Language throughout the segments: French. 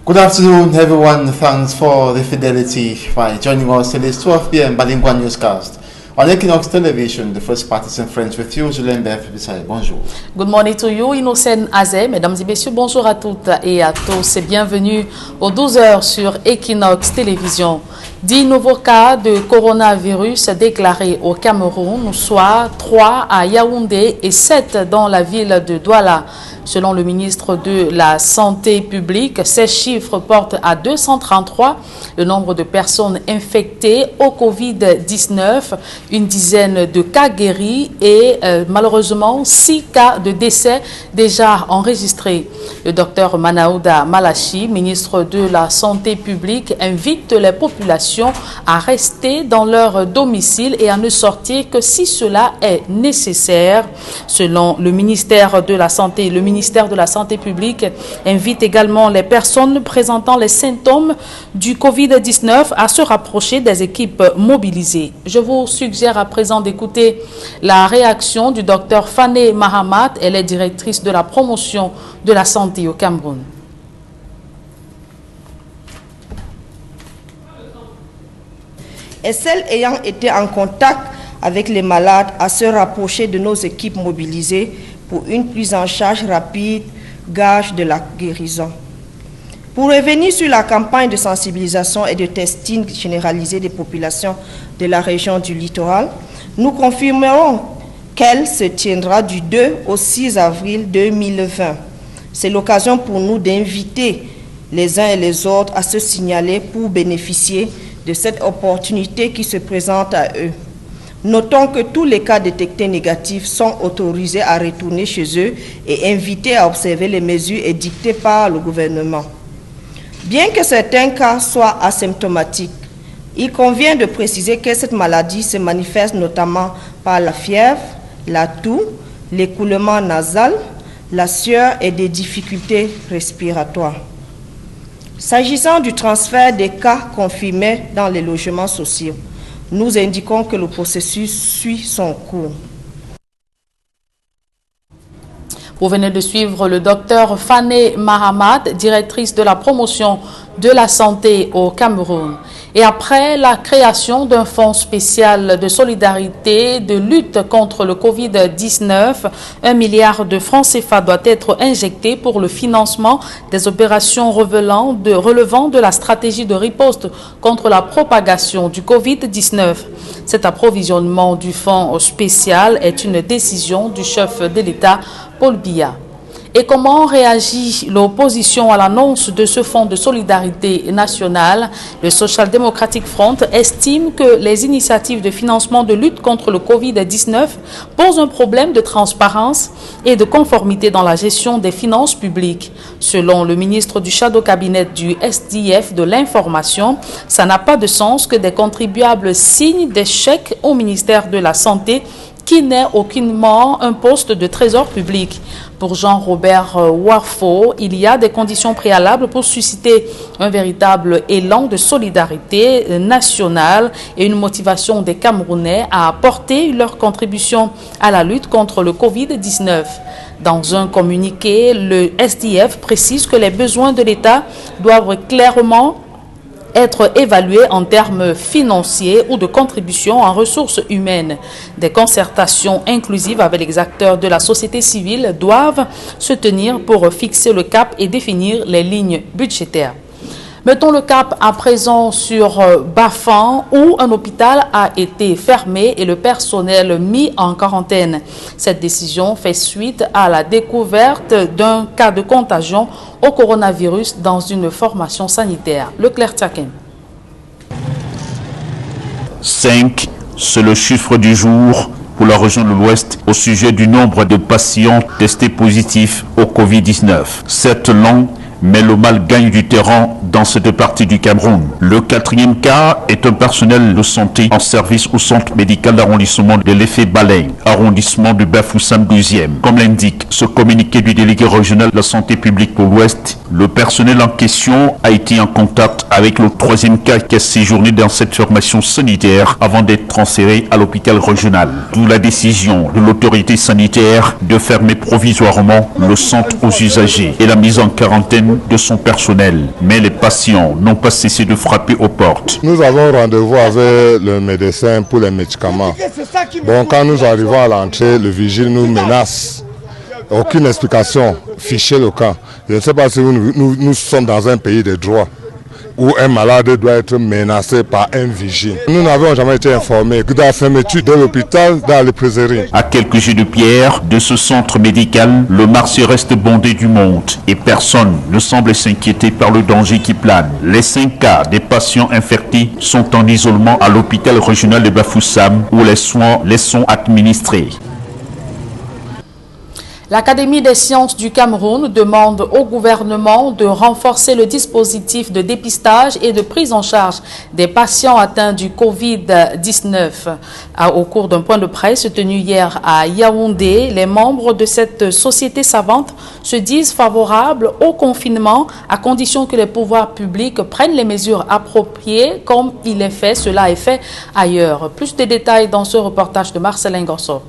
Good afternoon, everyone. Thanks for the fidelity by joining us in this 12 p.m. Balingua newscast. On Equinox Television, the first partisan friends with you, Julien Bef. Bonjour. Good morning to you, Innocent Azé. Mesdames et messieurs, bonjour à toutes et à tous et bienvenue aux 12h sur Equinox Télévision. 10 nouveaux cas de coronavirus déclarés au Cameroun, soit 3 à Yaoundé et 7 dans la ville de Douala. Selon le ministre de la Santé publique, ces chiffres portent à 233 le nombre de personnes infectées au Covid-19, une dizaine de cas guéris et malheureusement 6 cas de décès déjà enregistrés. Le docteur Manaouda Malachi, ministre de la Santé publique, invite les populations à rester dans leur domicile et à ne sortir que si cela est nécessaire. Selon le ministère de la Santé, le ministère de la Santé publique invite également les personnes présentant les symptômes du Covid-19 à se rapprocher des équipes mobilisées. Je vous suggère à présent d'écouter la réaction du docteur Fané Mahamat. Elle est directrice de la promotion de la santé au Cameroun. Et celles ayant été en contact avec les malades à se rapprocher de nos équipes mobilisées pour une prise en charge rapide, gage de la guérison. Pour revenir sur la campagne de sensibilisation et de testing généralisé des populations de la région du littoral, nous confirmerons qu'elle se tiendra du 2 au 6 avril 2020. C'est l'occasion pour nous d'inviter les uns et les autres à se signaler pour bénéficier de cette opportunité qui se présente à eux. Notons que tous les cas détectés négatifs sont autorisés à retourner chez eux et invités à observer les mesures édictées par le gouvernement. Bien que certains cas soient asymptomatiques, il convient de préciser que cette maladie se manifeste notamment par la fièvre, la toux, l'écoulement nasal, la sueur et des difficultés respiratoires. S'agissant du transfert des cas confirmés dans les logements sociaux, nous indiquons que le processus suit son cours. Vous venez de suivre le docteur Fané Mahamat, directrice de la promotion de la santé au Cameroun. Et après la création d'un fonds spécial de solidarité, de lutte contre le Covid-19, 1 milliard de francs CFA doit être injecté pour le financement des opérations relevant de la stratégie de riposte contre la propagation du Covid-19. Cet approvisionnement du fonds spécial est une décision du chef de l'État, Paul Biya. Et comment réagit l'opposition à l'annonce de ce fonds de solidarité nationale? Le Social Democratic Front estime que les initiatives de financement de lutte contre le Covid-19 posent un problème de transparence et de conformité dans la gestion des finances publiques. Selon le ministre du Shadow Cabinet du SDF de l'information, ça n'a pas de sens que des contribuables signent des chèques au ministère de la Santé qui n'est aucunement un poste de trésor public. Pour Jean-Robert Warfo, il y a des conditions préalables pour susciter un véritable élan de solidarité nationale et une motivation des Camerounais à apporter leur contribution à la lutte contre le Covid-19. Dans un communiqué, le SDF précise que les besoins de l'État doivent clairement être évalués en termes financiers ou de contribution en ressources humaines. Des concertations inclusives avec les acteurs de la société civile doivent se tenir pour fixer le cap et définir les lignes budgétaires. Mettons le cap à présent sur Bafan où un hôpital a été fermé et le personnel mis en quarantaine. Cette décision fait suite à la découverte d'un cas de contagion au coronavirus dans une formation sanitaire. Leclerc Tchakem. 5, c'est le chiffre du jour pour la région de l'Ouest au sujet du nombre de patients testés positifs au Covid-19. 7 longs, mais le mal gagne du terrain dans cette partie du Cameroun. Le 4e cas est un personnel de santé en service au centre médical d'arrondissement de l'Effet Baleine, arrondissement de Bafoussam 12e. Comme l'indique ce communiqué du délégué régional de la santé publique pour l'Ouest, le personnel en question a été en contact avec le 3e cas qui a séjourné dans cette formation sanitaire avant d'être transféré à l'hôpital régional. D'où la décision de l'autorité sanitaire de fermer provisoirement le centre aux usagers et la mise en quarantaine d'hygiène de son personnel. Mais les patients n'ont pas cessé de frapper aux portes. Nous avons rendez-vous avec le médecin pour les médicaments. Bon, quand nous arrivons à l'entrée, le vigile nous menace. Aucune explication, fichez le camp. Je ne sais pas si nous sommes dans un pays de droit où un malade doit être menacé par un vigile. Nous n'avons jamais été informés de la fermeture de l'hôpital dans les praiseries. À quelques jets de pierre de ce centre médical, le marché reste bondé du monde et personne ne semble s'inquiéter par le danger qui plane. Les 5 cas des patients infectés sont en isolement à l'hôpital régional de Bafoussam où les soins les sont administrés. L'Académie des sciences du Cameroun demande au gouvernement de renforcer le dispositif de dépistage et de prise en charge des patients atteints du Covid-19. Au cours d'un point de presse tenu hier à Yaoundé, les membres de cette société savante se disent favorables au confinement à condition que les pouvoirs publics prennent les mesures appropriées comme cela est fait ailleurs. Plus de détails dans ce reportage de Marcelin Gosso.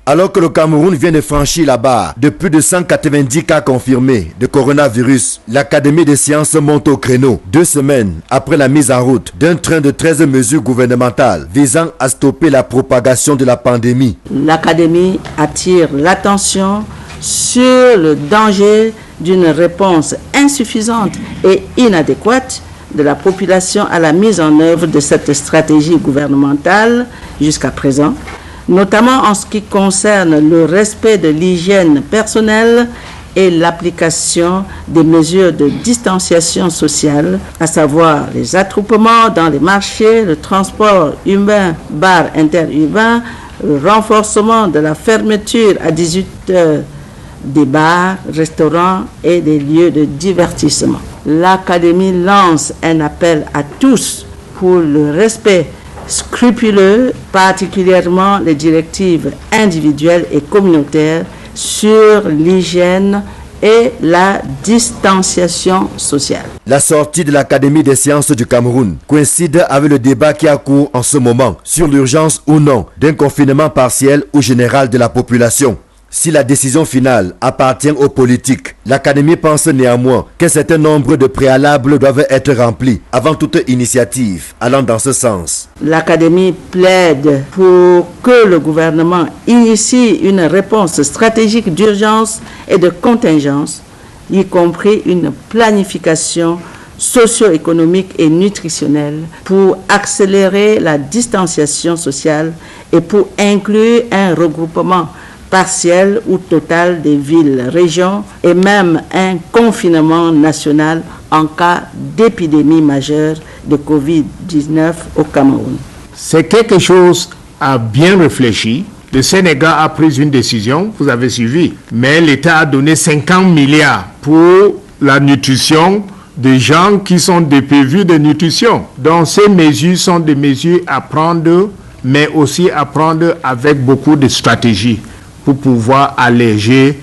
Alors que le Cameroun vient de franchir la barre de plus de 190 cas confirmés de coronavirus, l'Académie des sciences monte au créneau 2 semaines après la mise en route d'un train de 13 mesures gouvernementales visant à stopper la propagation de la pandémie. L'Académie attire l'attention sur le danger d'une réponse insuffisante et inadéquate de la population à la mise en œuvre de cette stratégie gouvernementale jusqu'à présent, notamment en ce qui concerne le respect de l'hygiène personnelle et l'application des mesures de distanciation sociale, à savoir les attroupements dans les marchés, le transport urbain, bar interurbain, le renforcement de la fermeture à 18 heures des bars, restaurants et des lieux de divertissement. L'Académie lance un appel à tous pour le respect scrupuleux, particulièrement les directives individuelles et communautaires sur l'hygiène et la distanciation sociale. La sortie de l'Académie des sciences du Cameroun coïncide avec le débat qui a cours en ce moment sur l'urgence ou non d'un confinement partiel ou général de la population. Si la décision finale appartient aux politiques, l'Académie pense néanmoins qu'un certain nombre de préalables doivent être remplis avant toute initiative allant dans ce sens. L'Académie plaide pour que le gouvernement initie une réponse stratégique d'urgence et de contingence, y compris une planification socio-économique et nutritionnelle pour accélérer la distanciation sociale et pour inclure un regroupement partiel ou total des villes, régions et même un confinement national en cas d'épidémie majeure de Covid-19 au Cameroun. C'est quelque chose à bien réfléchir. Le Sénégal a pris une décision, vous avez suivi, mais l'État a donné 50 milliards pour la nutrition des gens qui sont dépourvus de nutrition. Donc ces mesures sont des mesures à prendre, mais aussi à prendre avec beaucoup de stratégies pour pouvoir alléger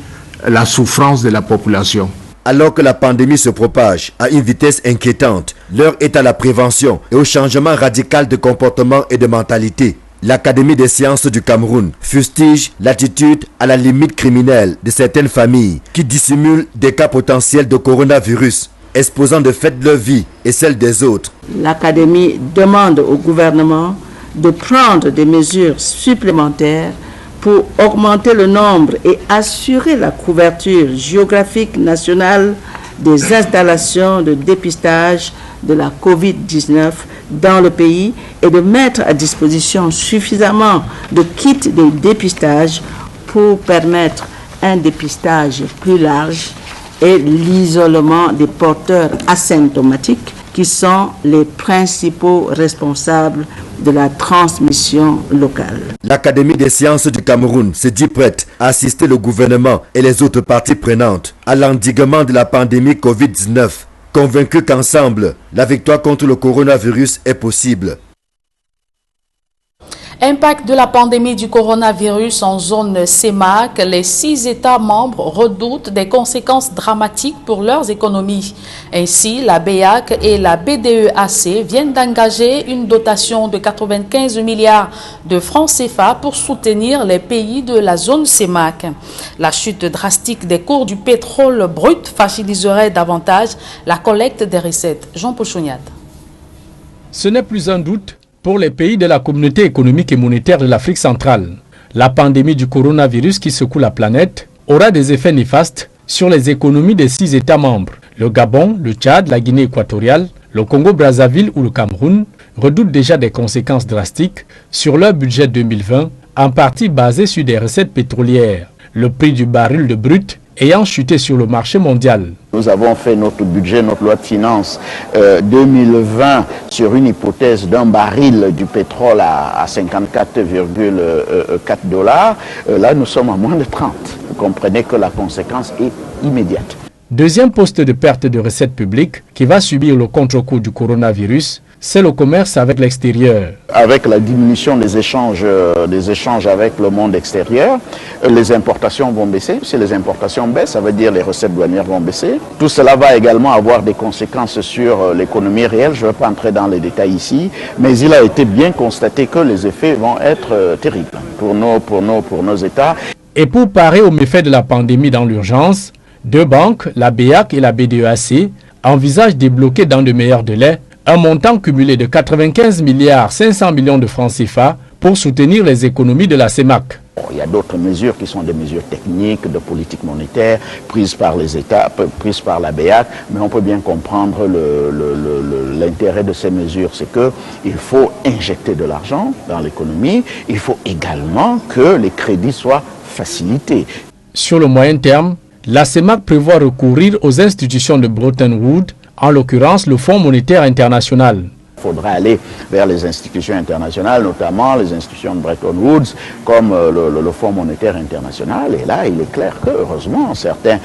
la souffrance de la population. Alors que la pandémie se propage à une vitesse inquiétante, l'heure est à la prévention et au changement radical de comportement et de mentalité. L'Académie des sciences du Cameroun fustige l'attitude à la limite criminelle de certaines familles qui dissimulent des cas potentiels de coronavirus, exposant de fait leur vie et celle des autres. L'Académie demande au gouvernement de prendre des mesures supplémentaires pour augmenter le nombre et assurer la couverture géographique nationale des installations de dépistage de la Covid-19 dans le pays et de mettre à disposition suffisamment de kits de dépistage pour permettre un dépistage plus large et l'isolement des porteurs asymptomatiques qui sont les principaux responsables de la transmission locale. L'Académie des sciences du Cameroun se dit prête à assister le gouvernement et les autres parties prenantes à l'endiguement de la pandémie Covid-19, convaincue qu'ensemble, la victoire contre le coronavirus est possible. Impact de la pandémie du coronavirus en zone CEMAC, les 6 États membres redoutent des conséquences dramatiques pour leurs économies. Ainsi, la BEAC et la BDEAC viennent d'engager une dotation de 95 milliards de francs CFA pour soutenir les pays de la zone CEMAC. La chute drastique des cours du pétrole brut faciliterait davantage la collecte des recettes. Jean Pochouniat. Ce n'est plus un doute pour les pays de la communauté économique et monétaire de l'Afrique centrale. La pandémie du coronavirus qui secoue la planète aura des effets néfastes sur les économies des 6 États membres. Le Gabon, le Tchad, la Guinée équatoriale, le Congo-Brazzaville ou le Cameroun redoutent déjà des conséquences drastiques sur leur budget 2020, en partie basé sur des recettes pétrolières. Le prix du baril de brut ayant chuté sur le marché mondial. Nous avons fait notre budget, notre loi de finances 2020 sur une hypothèse d'un baril du pétrole à 54,4 dollars. Là, nous sommes à moins de 30. Vous comprenez que la conséquence est immédiate. Deuxième poste de perte de recettes publiques qui va subir le contre-coup du coronavirus, c'est le commerce avec l'extérieur. Avec la diminution des échanges avec le monde extérieur, les importations vont baisser. Si les importations baissent, ça veut dire les recettes douanières vont baisser. Tout cela va également avoir des conséquences sur l'économie réelle. Je ne vais pas entrer dans les détails ici, mais il a été bien constaté que les effets vont être terribles pour nos États. Et pour parer aux méfaits de la pandémie dans l'urgence, 2 banques, la BEAC et la BDEAC, envisagent de débloquer dans de meilleurs délais un montant cumulé de 95 milliards 500 millions de francs CFA pour soutenir les économies de la CEMAC. Il y a d'autres mesures qui sont des mesures techniques de politique monétaire prises par les États, prises par la BEAC, mais on peut bien comprendre l'intérêt de ces mesures. C'est qu'il faut injecter de l'argent dans l'économie, il faut également que les crédits soient facilités. Sur le moyen terme, la CEMAC prévoit recourir aux institutions de Bretton Woods, en l'occurrence le Fonds monétaire international. Il faudra aller vers les institutions internationales, notamment les institutions de Bretton Woods, comme le Fonds monétaire international. Et là, il est clair que, heureusement, certains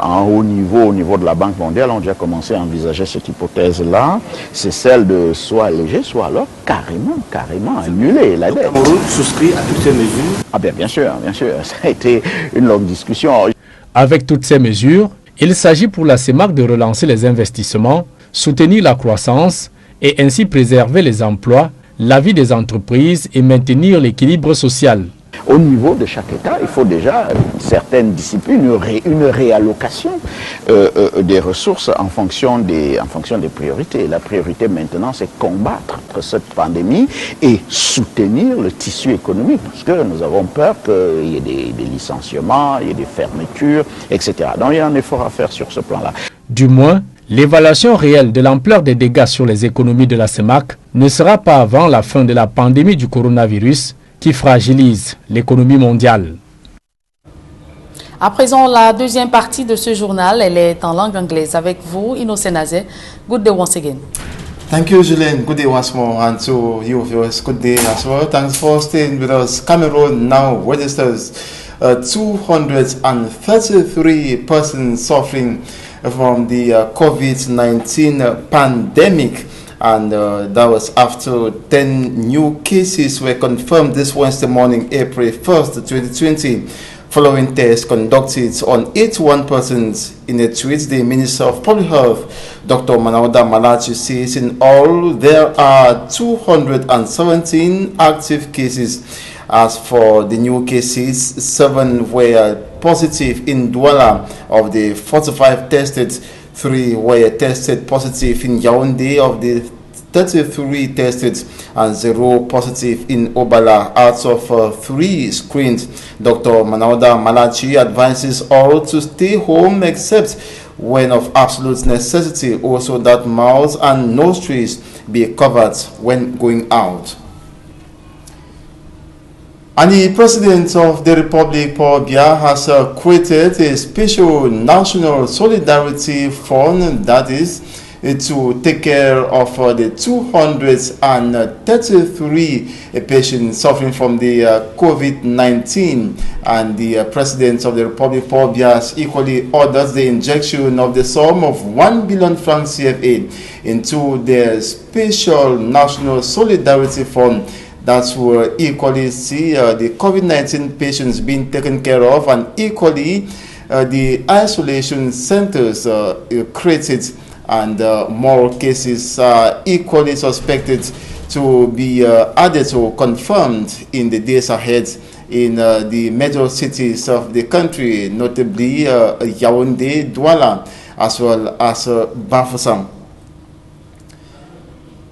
en haut niveau, au niveau de la Banque mondiale, ont déjà commencé à envisager cette hypothèse-là. C'est celle de soit alléger, soit alors carrément annuler la dette. Le Cameroun souscrit à toutes ces mesures? Ah bien sûr, ça a été une longue discussion. Avec toutes ces mesures, il s'agit pour la CEMAC de relancer les investissements, soutenir la croissance et ainsi préserver les emplois, la vie des entreprises et maintenir l'équilibre social. Au niveau de chaque État, il faut déjà une certaine discipline, une réallocation des ressources en fonction des priorités. La priorité maintenant, c'est combattre cette pandémie et soutenir le tissu économique, parce que nous avons peur qu'il y ait des licenciements, il y ait des fermetures, etc. Donc il y a un effort à faire sur ce plan-là. Du moins, l'évaluation réelle de l'ampleur des dégâts sur les économies de la CEMAC ne sera pas avant la fin de la pandémie du coronavirus, qui fragilise l'économie mondiale. À présent, la deuxième partie de ce journal, elle est en langue anglaise. Avec vous, Innocent Nazé. Good day once again. Thank you, Julien. Good day once more. And to you viewers, good day as well. Thanks for staying with us. Cameroon now registers 233 persons suffering from the COVID-19 pandemic. And that was after 10 new cases were confirmed this Wednesday morning, April 1st, 2020, following tests conducted on 81 persons. In a tweet, the Minister of Public Health, Dr. Manawda Malachi, says in all there are 217 active cases. As for the new cases, 7 were positive in Douala. Of the 45 tested, 3 were tested positive in Yaoundé. Of the 33 tested and 0 positive in Obala. Out of 3 screened, Dr. Manawda Malachi advises all to stay home except when of absolute necessity. Also that mouths and nostrils be covered when going out. And the President of the Republic, Paul Biya, has created a special national solidarity fund that is to take care of the 233 patients suffering from the COVID-19. And the President of the Republic, Paul Biya, has equally ordered the injection of the sum of 1 billion francs CFA into the special national solidarity fund that will equally see the COVID-19 patients being taken care of, and equally the isolation centers created, and more cases are equally suspected to be added or confirmed in the days ahead in the major cities of the country, notably Yaoundé, Douala, as well as Bafoussam.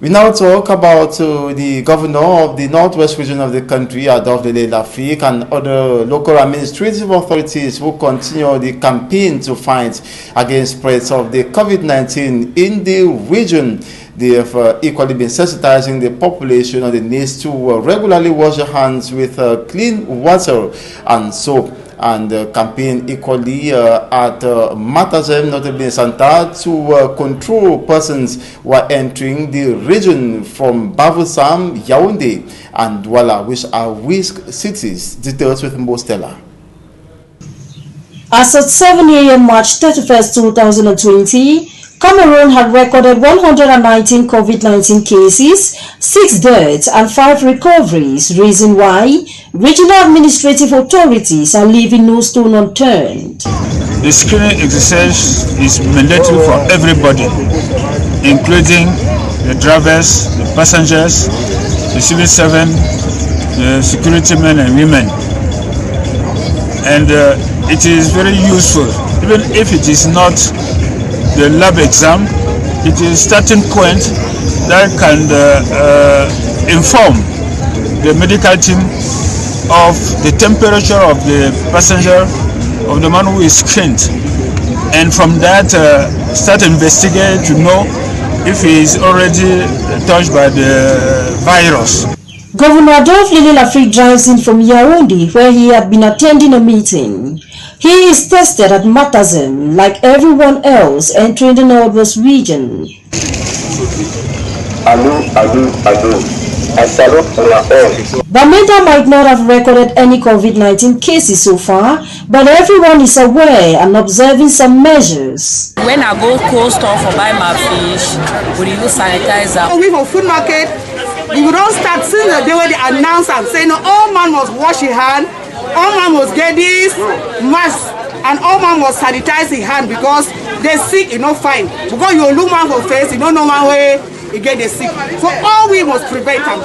We now talk about the governor of the northwest region of the country, Adolphe Dele Lafrique, and other local administrative authorities who continue the campaign to fight against spreads of the COVID-19 in the region. They have equally been sensitizing the population on the needs to regularly wash their hands with clean water and soap, and campaign equally at Matazem, notably in Santa, to control persons who are entering the region from Bafoussam, Yaoundé, and Douala, which are risk cities. Details with Mostella. As at 7 a.m. March 31st, 2020, Cameroon had recorded 119 COVID-19 cases, 6 deaths and 5 recoveries, reason why regional administrative authorities are leaving no stone unturned. The screening exercise is mandatory for everybody, including the drivers, the passengers, the civil servants, the security men and women. And it is very useful, even if it is not the lab exam, it is a starting point that can inform the medical team of the temperature of the passenger, of the man who is screened, and from that start investigate to know if he is already touched by the virus. Governor Adolphe Dele Lafrique drives in from Yaoundé, where he had been attending a meeting. He is tested at Matazem like everyone else entering the northwest region. Bamenda might not have recorded any COVID-19 cases so far, but everyone is aware and observing some measures. When I go cold store for buy my fish, we use sanitizer. We for food market, we don't start since the day when they announce and say, no, all man must wash his hand, all man must get this mask, and all man must sanitize his hand because they sick, you know, fine. Because you look man for face, you don't know man way you get the sick. So all we must prevent them.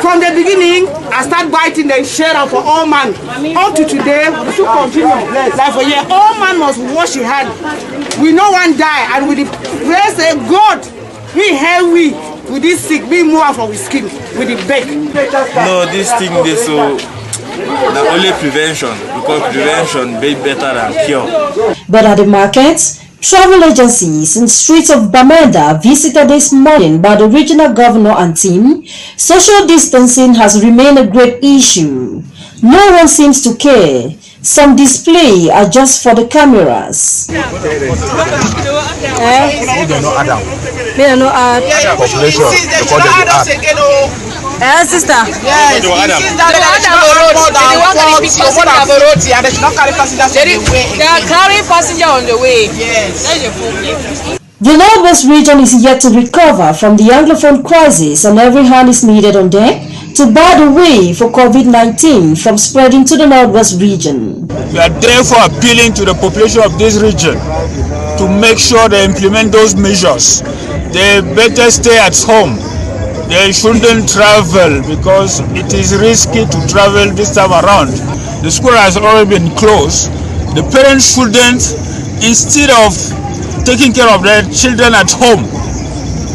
From the beginning, I start biting the share for all man. Up to today, we should continue. Like for year, all man must wash his hand. We no one die, and with the praise say God, we help we. With this sick, we move out from the skin with the back. No, this thing is so the only prevention, because prevention be better than cure. But at the markets, travel agencies and streets of Bamenda visited this morning by the regional governor and team, social distancing has remained a great issue. No one seems to care. Some display are just for the cameras. Sister. They are carrying passenger on the way. The northwest region is yet to recover from the Anglophone crisis, and every hand is needed on deck to bar the way for COVID-19 from spreading to the northwest region. We are therefore appealing to the population of this region to make sure they implement those measures. They better stay at home. They shouldn't travel because it is risky to travel this time around. The school has already been closed. The parents shouldn't, instead of taking care of their children at home,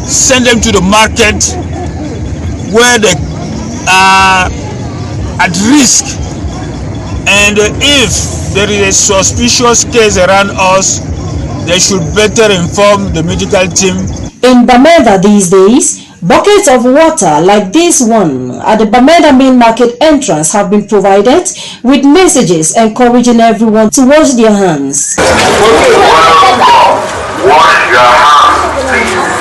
send them to the market where they are at risk. And if there is a suspicious case around us, they should better inform the medical team. In Bamenda these days, buckets of water like this one at the Bamenda main market entrance have been provided with messages encouraging everyone to wash their hands. Wash your hands, please.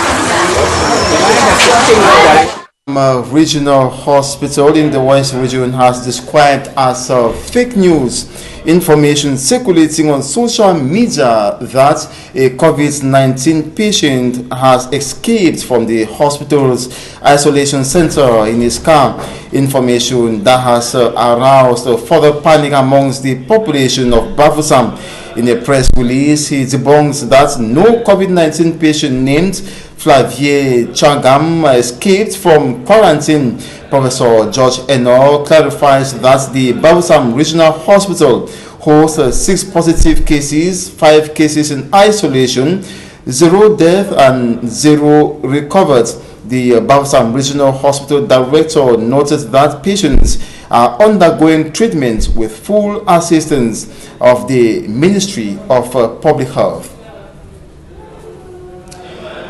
Regional Hospital in the West Region has described as fake news information circulating on social media that a COVID-19 patient has escaped from the hospital's isolation center in his car. Information that has aroused further panic amongst the population of Bafoussam. In a press release, he debunks that no COVID-19 patient named Flavier Chagam escaped from quarantine. Professor George Eno clarifies that the Bafoussam Regional Hospital hosts 6 positive cases, 5 cases in isolation, 0 death and 0 recovered. The Bafoussam Regional Hospital director noted that patients are undergoing treatment with full assistance of the Ministry of Public Health.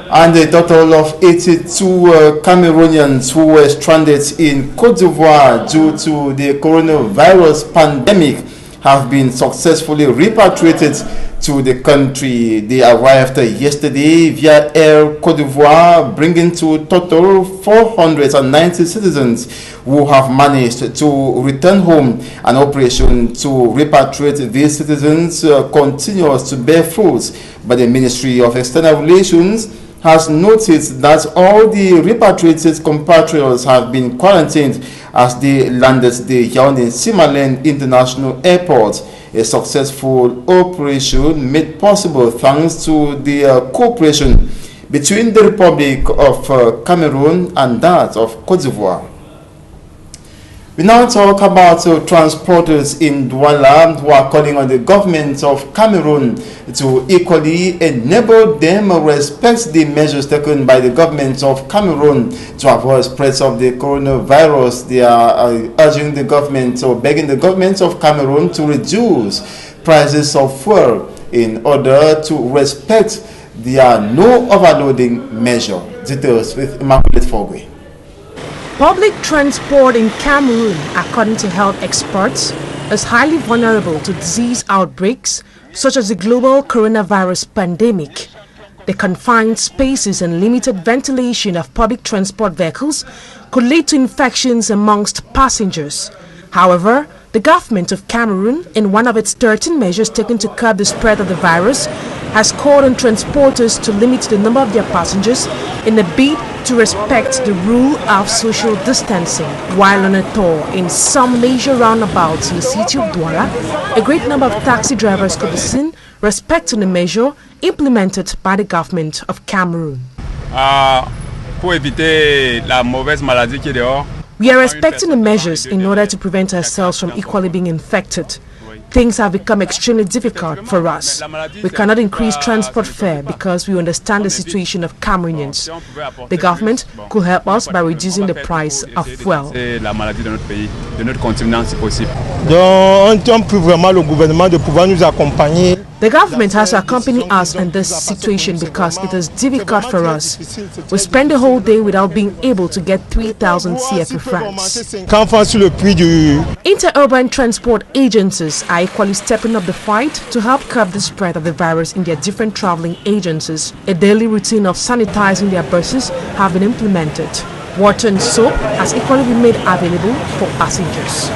And a total of 82 Cameroonians who were stranded in Côte d'Ivoire due to the coronavirus pandemic have been successfully repatriated to the country. They arrived yesterday via Air Côte d'Ivoire, bringing to total 490 citizens who have managed to return home. An operation to repatriate these citizens continues to bear fruit, but the Ministry of External Relations has noted that all the repatriated compatriots have been quarantined as they landed the Yaoundé Simalène International Airport. A successful operation made possible thanks to the cooperation between the Republic of Cameroon and that of Côte d'Ivoire. We now talk about transporters in Douala who are calling on the government of Cameroon to equally enable them respect the measures taken by the government of Cameroon to avoid spread of the coronavirus. They are urging the government or begging the government of Cameroon to reduce prices of fuel in order to respect their no overloading measure. Details with Immaculate Fogwe. Public transport in Cameroon, according to health experts, is highly vulnerable to disease outbreaks such as the global coronavirus pandemic. The confined spaces and limited ventilation of public transport vehicles could lead to infections amongst passengers. However, the government of Cameroon, in one of its 13 measures taken to curb the spread of the virus, has called on transporters to limit the number of their passengers in a bid to respect the rule of social distancing. While on a tour in some major roundabouts in the city of Douala, a great number of taxi drivers could be seen respecting the measure implemented by the government of Cameroon. We are respecting the measures in order to prevent ourselves from equally being infected. Things have become extremely difficult for us. We cannot increase transport fare because we understand the situation of Cameroonians. The government could help us by reducing the price of fuel. The government has to accompany us in this situation because it is difficult for us. We spend the whole day without being able to get 3,000 CFA francs. Interurban transport agencies are equally stepping up the fight to help curb the spread of the virus in their different traveling agencies. A daily routine of sanitizing their buses have been implemented. Water and soap has equally been made available for passengers.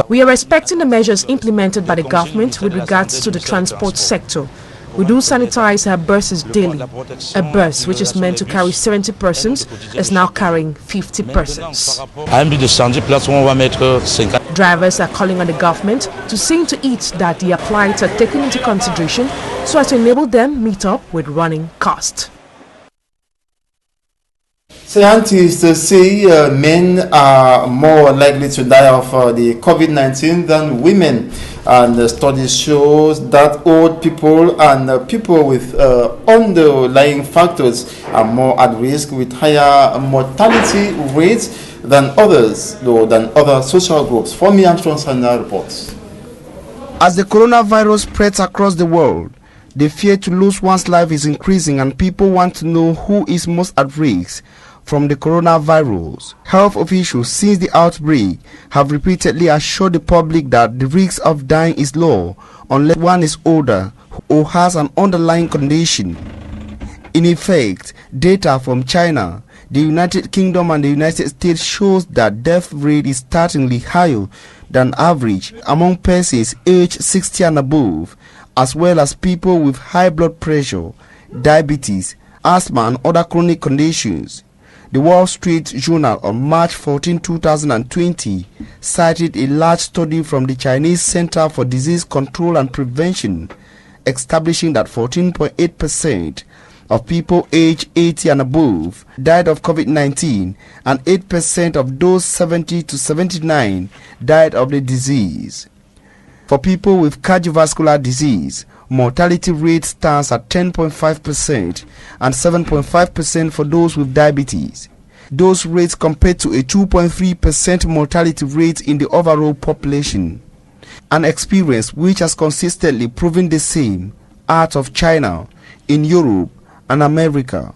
We are respecting the measures implemented by the government with regards to the transport sector. We do sanitize our buses daily. A bus which is meant to carry 70 persons is now carrying 50 persons. Drivers are calling on the government to see to it that the flights are taken into consideration so as to enable them meet up with running costs. Scientists say men are more likely to die of the COVID-19 than women, and the study shows that old people and people with underlying factors are more at risk with higher mortality rates than others, than other social groups. Femi Armstrong reports. As the coronavirus spreads across the world, the fear to lose one's life is increasing, and people want to know who is most at risk from the coronavirus. Health officials since the outbreak have repeatedly assured the public that the risk of dying is low unless one is older or has an underlying condition. In effect, data from China, the United Kingdom and the United States shows that death rate is startlingly higher than average among persons aged 60 and above, as well as people with high blood pressure, diabetes, asthma and other chronic conditions. The Wall Street Journal on March 14, 2020 cited a large study from the Chinese Center for Disease Control and Prevention, establishing that 14.8% of people aged 80 and above died of COVID-19 and 8% of those 70 to 79 died of the disease. For people with cardiovascular disease, mortality rate stands at 10.5% and 7.5% for those with diabetes. Those rates compare to a 2.3% mortality rate in the overall population, an experience which has consistently proven the same out of China, in Europe and America.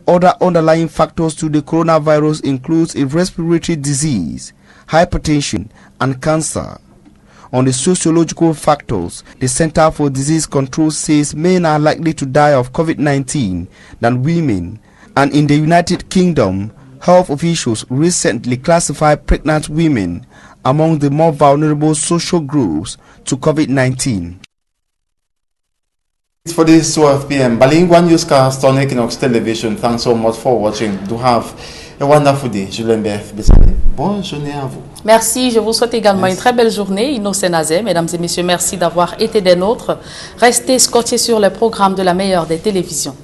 Other underlying factors to the coronavirus includes a respiratory disease, hypertension and cancer. On the sociological factors, the Center for Disease Control says men are likely to die of COVID-19 than women, and in the United Kingdom, health officials recently classified pregnant women among the more vulnerable social groups to COVID-19. For this 12 p.m. Bilingual newscast on Equinox Television. Thanks so much for watching. Do have a wonderful day. Julien Berth, bonne journée à vous. Merci, je vous souhaite également une très belle journée. Innocent Nazé, mesdames et messieurs, merci d'avoir été des nôtres. Restez scotchés sur les programmes de la meilleure des télévisions.